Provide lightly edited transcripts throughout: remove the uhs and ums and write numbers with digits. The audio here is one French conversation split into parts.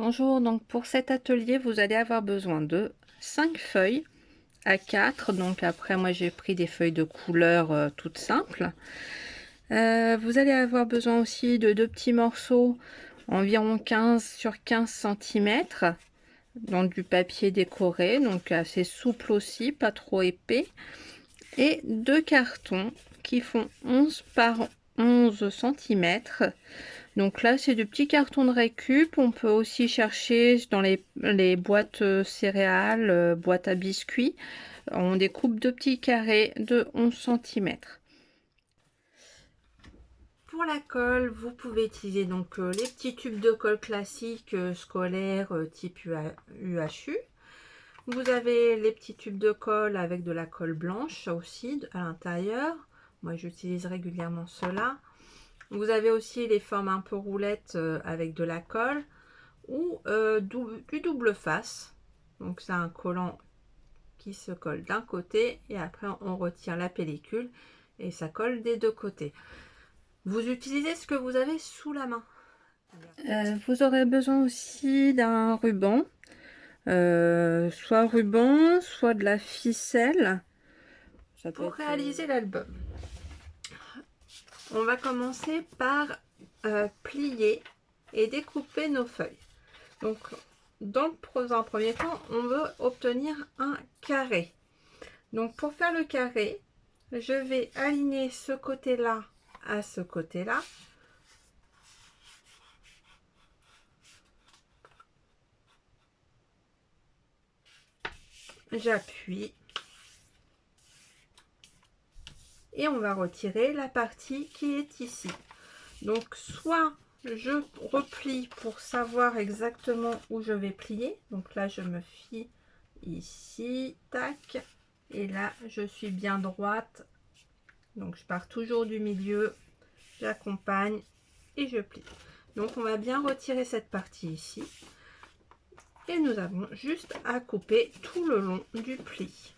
Bonjour, donc pour cet atelier, vous allez avoir besoin de 5 feuilles A4. Donc après, moi j'ai pris des feuilles de couleur toutes simples. Vous allez avoir besoin aussi de deux petits morceaux, environ 15 sur 15 cm, dans du papier décoré, donc assez souple aussi, pas trop épais. Et deux cartons qui font 11 par 11 cm. Donc là, c'est du petit carton de récup. On peut aussi chercher dans les boîtes céréales, boîtes à biscuits. On découpe deux petits carrés de 11 cm. Pour la colle, vous pouvez utiliser donc les petits tubes de colle classiques scolaires type UHU. Vous avez les petits tubes de colle avec de la colle blanche aussi à l'intérieur. Moi, j'utilise régulièrement cela. Vous avez aussi les formes un peu roulettes avec de la colle ou du double face. Donc c'est un collant qui se colle d'un côté et après on retire la pellicule et ça colle des deux côtés. Vous utilisez ce que vous avez sous la main. Vous aurez besoin aussi d'un ruban, soit ruban, soit de la ficelle. Pour réaliser l'album, on va commencer par plier et découper nos feuilles. Donc, dans un premier temps, on veut obtenir un carré. Donc, pour faire le carré, je vais aligner ce côté-là à ce côté-là. J'appuie. Et on va retirer la partie qui est ici. Donc, soit je replie pour savoir exactement où je vais plier. Donc là, je me fie ici, tac. Et là, je suis bien droite. Donc, je pars toujours du milieu. J'accompagne et je plie. Donc, on va bien retirer cette partie ici. Et nous avons juste à couper tout le long du pli.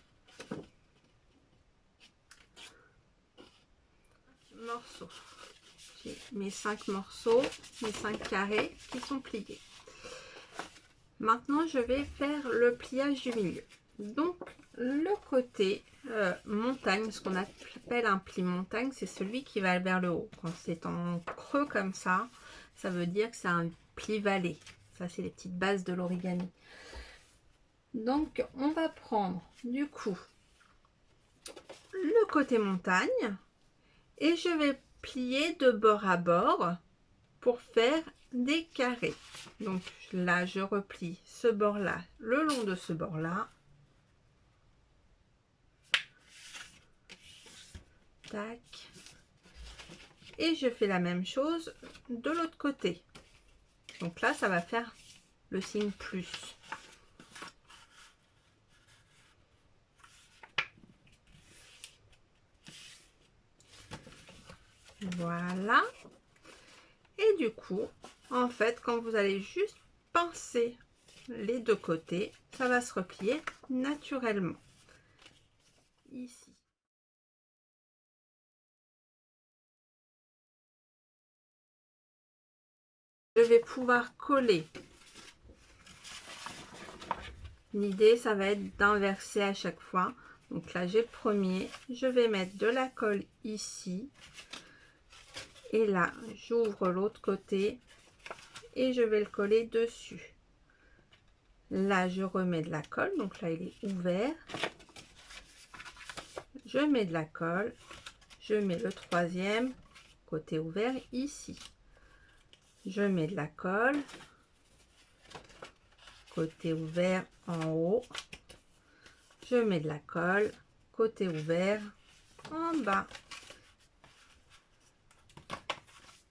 Morceaux. J'ai mes 5 morceaux, mes 5 carrés qui sont pliés. Maintenant, je vais faire le pliage du milieu. Donc, le côté montagne, ce qu'on appelle un pli montagne, c'est celui qui va vers le haut. Quand c'est en creux comme ça, ça veut dire que c'est un pli vallée. Ça, c'est les petites bases de l'origami. Donc, on va prendre du coup le côté montagne et je vais plier de bord à bord pour faire des carrés. Donc là, je replie ce bord-là le long de ce bord-là. Tac. Et je fais la même chose de l'autre côté. Donc là, ça va faire le signe plus. Voilà. Et du coup, en fait, quand vous allez juste pincer les deux côtés, ça va se replier naturellement. Ici. Je vais pouvoir coller. L'idée, ça va être d'inverser à chaque fois. Donc là, j'ai le premier. Je vais mettre de la colle ici. Et là, j'ouvre l'autre côté. Et je vais le coller dessus. Là, je remets de la colle. Donc là, il est ouvert. Je mets de la colle. Je mets le troisième côté ouvert ici. Je mets de la colle. Côté ouvert en haut. Je mets de la colle. Côté ouvert en bas.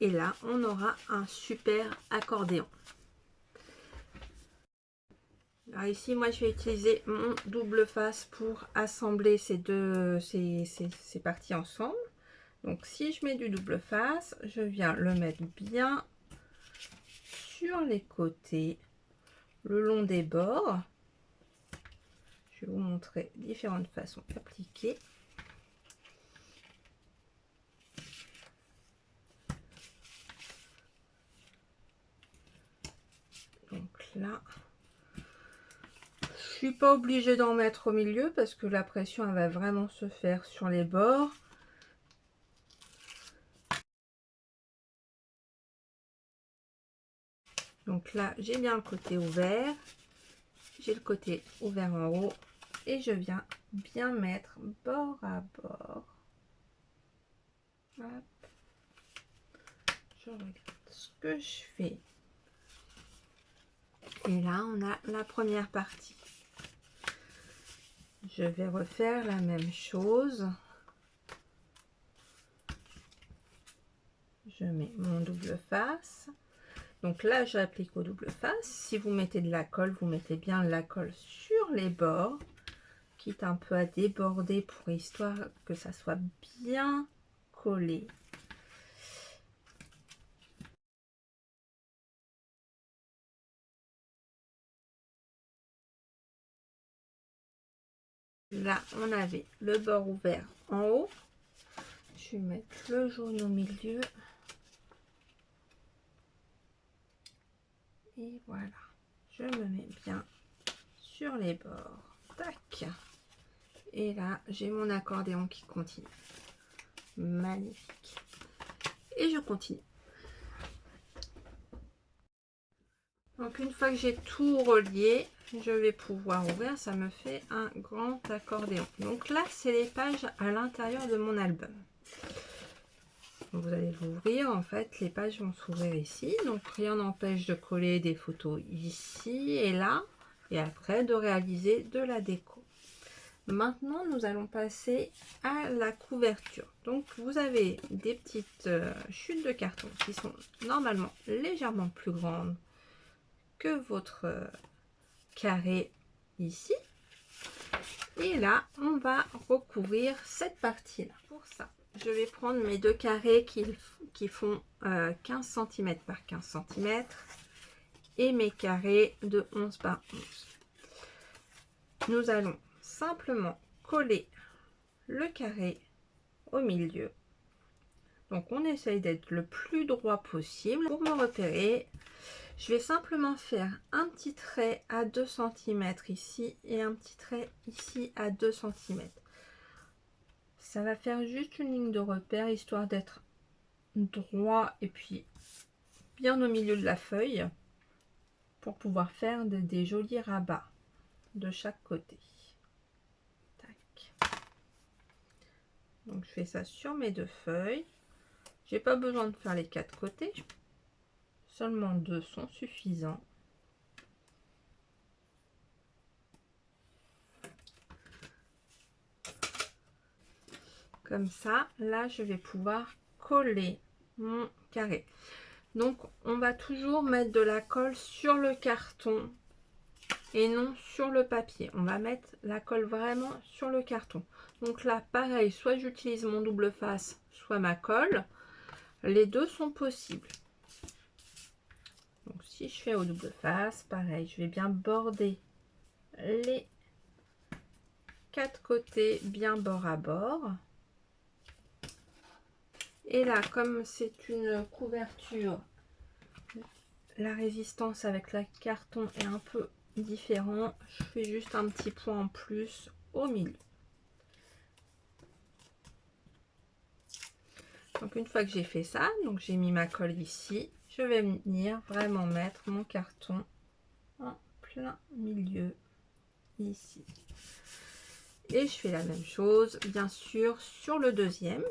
Et là, on aura un super accordéon. Alors ici, moi, je vais utiliser mon double face pour assembler ces parties ensemble. Donc, si je mets du double face, je viens le mettre bien sur les côtés, le long des bords. Je vais vous montrer différentes façons d'appliquer. Donc là, je suis pas obligée d'en mettre au milieu parce que la pression elle va vraiment se faire sur les bords. Donc là, j'ai bien le côté ouvert, j'ai le côté ouvert en haut et je viens bien mettre bord à bord. Hop. Je regarde ce que je fais. Et là, on a la première partie. Je vais refaire la même chose. Je mets mon double face. Donc là, j'applique au double face. Si vous mettez de la colle, vous mettez bien la colle sur les bords, quitte un peu à déborder pour histoire que ça soit bien collé. Là, on avait le bord ouvert en haut. Je vais mettre le jaune au milieu. Et voilà. Je me mets bien sur les bords. Tac. Et là, j'ai mon accordéon qui continue. Magnifique. Et je continue. Donc une fois que j'ai tout relié, je vais pouvoir ouvrir. Ça me fait un grand accordéon. Donc là, c'est les pages à l'intérieur de mon album. Vous allez l'ouvrir, en fait, les pages vont s'ouvrir ici. Donc rien n'empêche de coller des photos ici et là. Et après, de réaliser de la déco. Maintenant, nous allons passer à la couverture. Donc, vous avez des petites chutes de carton qui sont normalement légèrement plus grandes que votre carré ici. Et là, on va recouvrir cette partie-là. Pour ça, je vais prendre mes deux carrés qui font 15 cm par 15 cm et mes carrés de 11 par 11. Nous allons simplement coller le carré au milieu. Donc on essaye d'être le plus droit possible. Pour me repérer, je vais simplement faire un petit trait à 2 cm ici et un petit trait ici à 2 cm. Ça va faire juste une ligne de repère histoire d'être droit et puis bien au milieu de la feuille pour pouvoir faire des jolis rabats de chaque côté. Tac. Donc je fais ça sur mes deux feuilles. J'ai pas besoin de faire les quatre côtés, seulement deux sont suffisants. Comme ça, là je vais pouvoir coller mon carré. Donc on va toujours mettre de la colle sur le carton et non sur le papier. On va mettre la colle vraiment sur le carton. Donc là pareil, soit j'utilise mon double face, soit ma colle. Les deux sont possibles. Donc si je fais au double face, pareil, je vais bien border les quatre côtés bien bord à bord. Et là, comme c'est une couverture, la résistance avec le carton est un peu différent. Je fais juste un petit point en plus au milieu. Donc une fois que j'ai fait ça, donc j'ai mis ma colle ici, je vais venir vraiment mettre mon carton en plein milieu ici. Et je fais la même chose, bien sûr, sur le deuxième.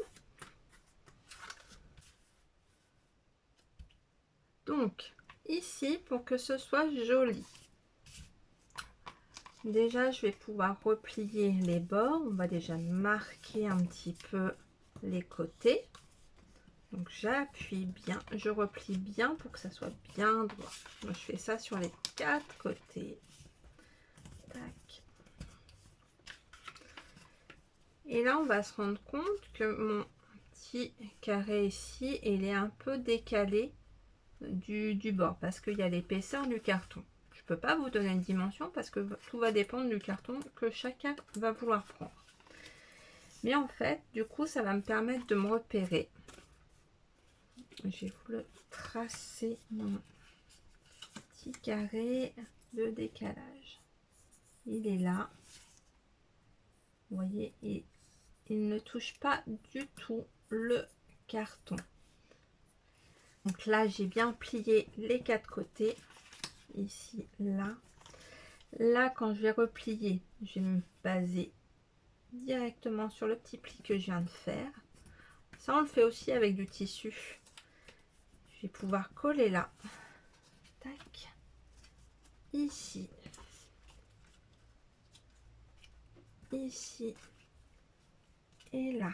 Donc, ici, pour que ce soit joli, déjà, je vais pouvoir replier les bords. On va déjà marquer un petit peu les côtés. Donc, j'appuie bien, je replie bien pour que ça soit bien droit. Donc, je fais ça sur les quatre côtés. Tac. Et là, on va se rendre compte que mon petit carré ici, il est un peu décalé du bord parce qu'il y a l'épaisseur du carton. Je peux pas vous donner une dimension parce que tout va dépendre du carton que chacun va vouloir prendre. Mais en fait, du coup, ça va me permettre de me repérer. Je vais vous le tracer mon petit carré de décalage. Il est là. Vous voyez, il ne touche pas du tout le carton. Donc là, j'ai bien plié les quatre côtés. Ici, là. Là, quand je vais replier, je vais me baser directement sur le petit pli que je viens de faire. Ça, on le fait aussi avec du tissu. Je vais pouvoir coller là. Tac. Ici. Ici. Et là.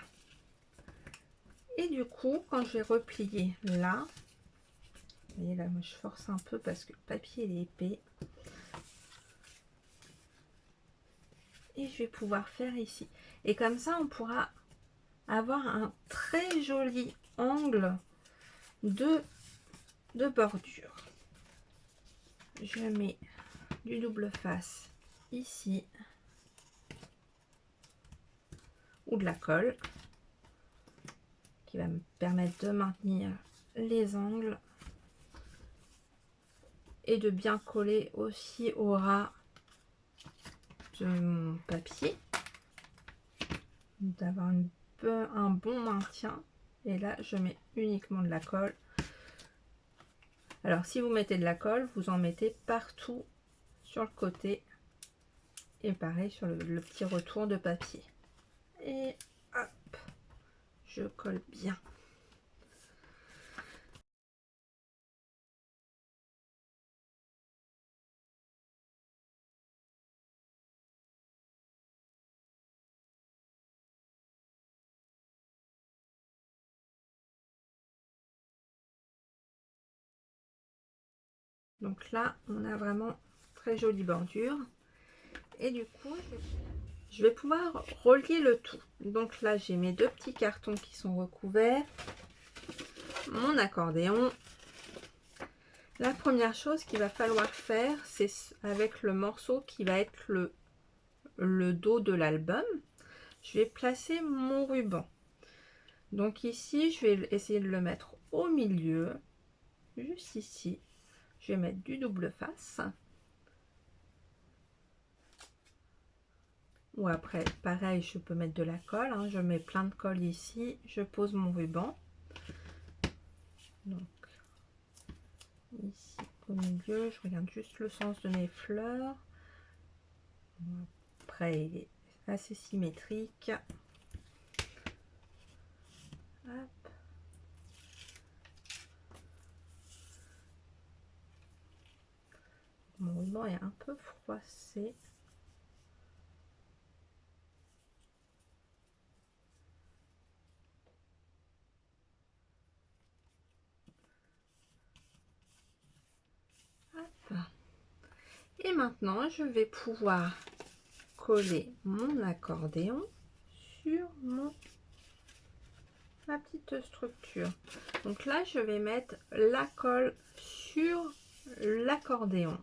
Et du coup, quand je vais replier là, vous voyez là, moi je force un peu parce que le papier il est épais. Et je vais pouvoir faire ici. Et comme ça, on pourra avoir un très joli angle de bordure. Je mets du double face ici. Ou de la colle. Qui va me permettre de maintenir les angles. Et de bien coller aussi au ras de mon papier. D'avoir un bon maintien. Et là, je mets uniquement de la colle. Alors, si vous mettez de la colle, vous en mettez partout sur le côté. Et pareil sur le petit retour de papier. Et hop, je colle bien. Donc là, on a vraiment très jolie bordure. Et du coup, je vais pouvoir relier le tout. Donc là, j'ai mes deux petits cartons qui sont recouverts. Mon accordéon. La première chose qu'il va falloir faire, c'est avec le morceau qui va être le dos de l'album. Je vais placer mon ruban. Donc ici, je vais essayer de le mettre au milieu. Juste ici. Je vais mettre du double face. Ou après, pareil, je peux mettre de la colle. Hein. Je mets plein de colle ici. Je pose mon ruban. Donc, ici au milieu, je regarde juste le sens de mes fleurs. Après, il est assez symétrique. Hop. Mon ruban est un peu froissé. Hop. Et maintenant, je vais pouvoir coller mon accordéon sur ma petite structure. Donc là, je vais mettre la colle sur l'accordéon.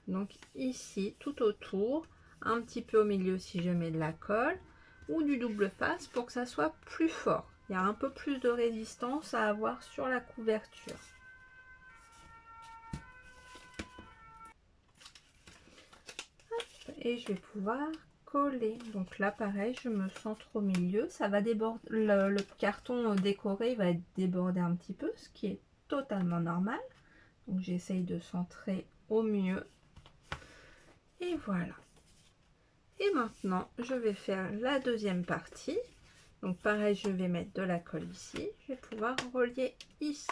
Donc ici, tout autour, un petit peu au milieu si je mets de la colle ou du double face pour que ça soit plus fort. Il y a un peu plus de résistance à avoir sur la couverture. Et je vais pouvoir coller. Donc là, pareil, je me centre au milieu. Ça va déborder. Le carton décoré va déborder un petit peu, ce qui est totalement normal. Donc j'essaye de centrer au mieux. Et voilà. Et maintenant, je vais faire la deuxième partie. Donc pareil, je vais mettre de la colle ici. Je vais pouvoir relier ici.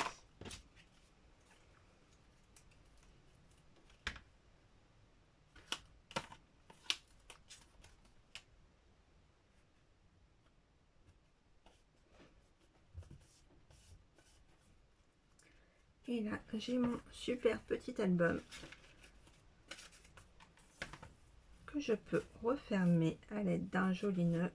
Et là, j'ai mon super petit album que je peux refermer à l'aide d'un joli nœud.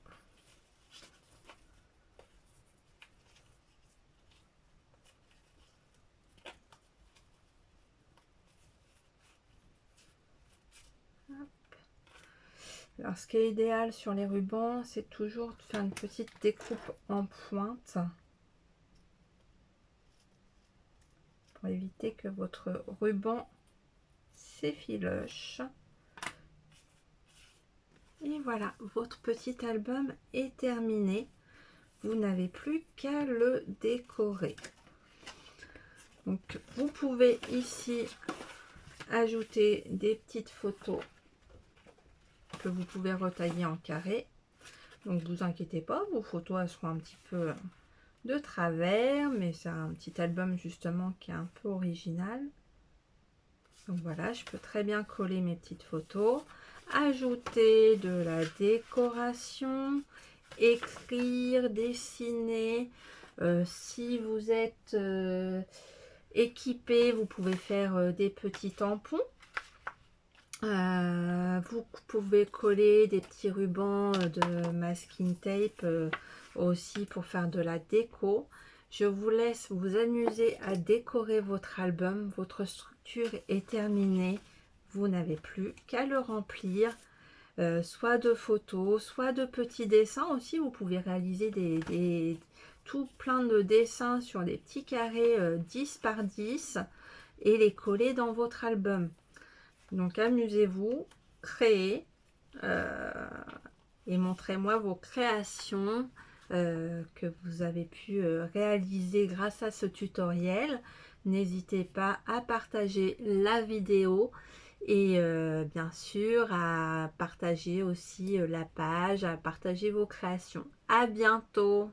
Alors, ce qui est idéal sur les rubans, c'est toujours de faire une petite découpe en pointe pour éviter que votre ruban ces filoches. Et voilà, votre petit album est terminé. Vous n'avez plus qu'à le décorer. Donc, vous pouvez ici ajouter des petites photos que vous pouvez retailler en carré. Donc, vous inquiétez pas, vos photos elles seront un petit peu de travers, mais c'est un petit album justement qui est un peu original. Donc voilà, je peux très bien coller mes petites photos, ajouter de la décoration, écrire, dessiner. Si vous êtes équipé, vous pouvez faire des petits tampons. Vous pouvez coller des petits rubans de masking tape aussi pour faire de la déco. Je vous laisse vous amuser à décorer votre album. Votre structure est terminée. Vous n'avez plus qu'à le remplir, soit de photos, soit de petits dessins aussi. Vous pouvez réaliser tout plein de dessins sur des petits carrés 10 par 10 et les coller dans votre album. Donc amusez-vous, créez et montrez-moi vos créations que vous avez pu réaliser grâce à ce tutoriel. N'hésitez pas à partager la vidéo et bien sûr à partager aussi la page, à partager vos créations. À bientôt!